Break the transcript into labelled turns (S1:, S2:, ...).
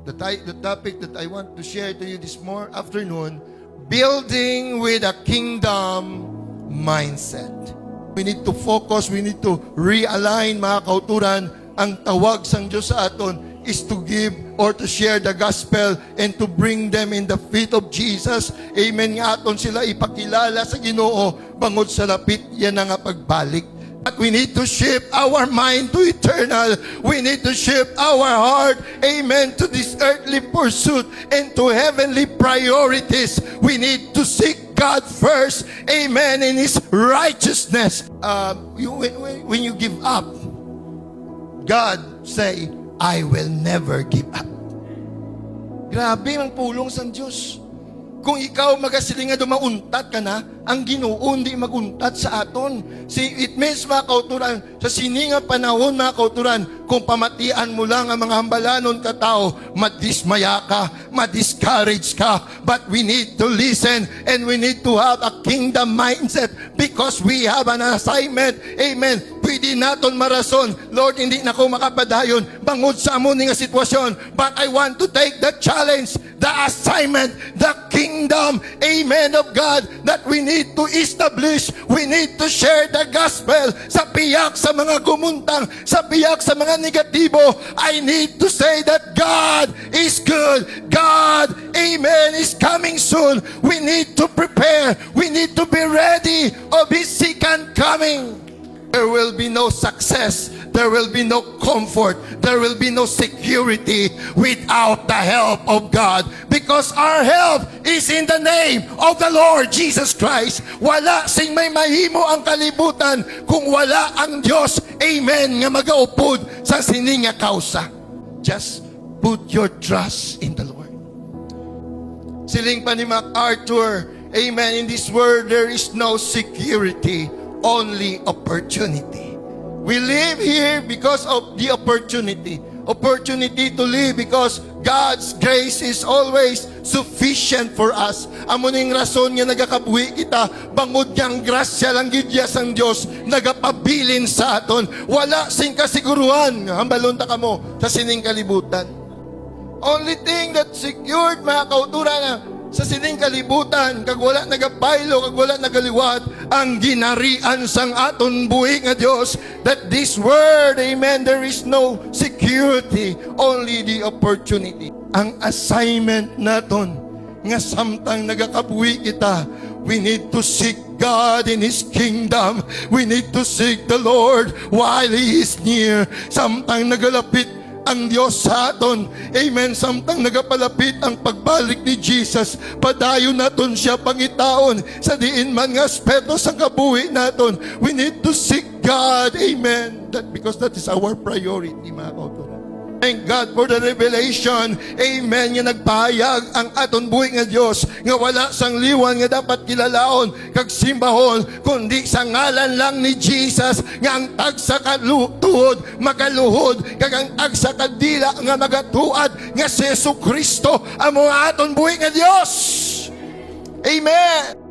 S1: The topic that I want to share to you this afternoon, building with a kingdom mindset. We need to focus, we need to realign, mga kauturan. Ang tawag sang Diyos sa aton is to give or to share the gospel and to bring them in the feet of Jesus. Amen nga aton sila ipakilala sa Ginoo bangod sa lapit yan nga pagbalik. But we need to shift our mind to eternal. We need to shift our heart, amen, to this earthly pursuit and to heavenly priorities. We need to seek God first, amen, in His righteousness. When you give up, God say, I will never give up. Grabe ang pulong sa Diyos. Kung ikaw magasiling nga dumauntat ka na, ang Ginoo hindi maguntat sa aton. It means, mga kauturan, sa sininga panahon, mga kauturan, kung pamatian mo lang ang mga hambalanon katao, madismaya ka, madiscourage ka. But we need to listen and we need to have a kingdom mindset because we have an assignment. Amen. Pwede naton marason, Lord, hindi na ako makapadayon bangod sa amo nga sitwasyon. But I want to take the challenge, the assignment, the kingdom, amen, of God that we need to establish. We need to share the gospel sa piyak sa mga gumuntang, sa piyak sa mga negatibo. I need to say that God is good. God, amen, is coming soon. We need to prepare. We need to be ready of His second coming. There will be no success. There will be no comfort. There will be no security without the help of God. Because our help is in the name of the Lord Jesus Christ. Wala sing may mahimo ang kalibutan kung wala ang Diyos. Amen. Nga magaupod sa sininga kausa. Just put your trust in the Lord. Siling pa ni MacArthur, amen, in this world there is no security, only opportunity. We live here because of the opportunity. Opportunity to live because God's grace is always sufficient for us. Amo ning rason nga nagakabuhi kita, bangod niyang grasya lang gidya sang Dios nagapabilin sa aton. Wala sing kasiguruhan nga hambalon ta kamo sa sining kalibutan. Only thing that secured, mga kauturan, na sa sining kalibutan, kag wala nagapaylo, kag wala nagaliwat, ang ginarian sang aton buhi nga Dios, that this word, amen, there is no security, only the opportunity. Ang assignment naton, nga samtang nagakabuhi kita, we need to seek God in His kingdom. We need to seek the Lord while He is near. Samtang nagalapit ang Diyos sa aton. Amen. Samtang nagapalapit ang pagbalik ni Jesus, padayon naton siya pangitaon sa diin man nga aspeto sa kabuhi naton. We need to seek God. Amen. Because that is our priority, mga kauturan. Thank God for the revelation. Amen. Nga nagpahayag ang aton buhi nga Diyos nga wala sang liwan nga dapat kilalaon kag simbahon kundi sa ngalan lang ni Jesus nga ang tagsa kaluhod magaluhod kag ang tagsa kadila nga magatuad nga si Jesucristo ang mga aton buhi nga Diyos. Amen.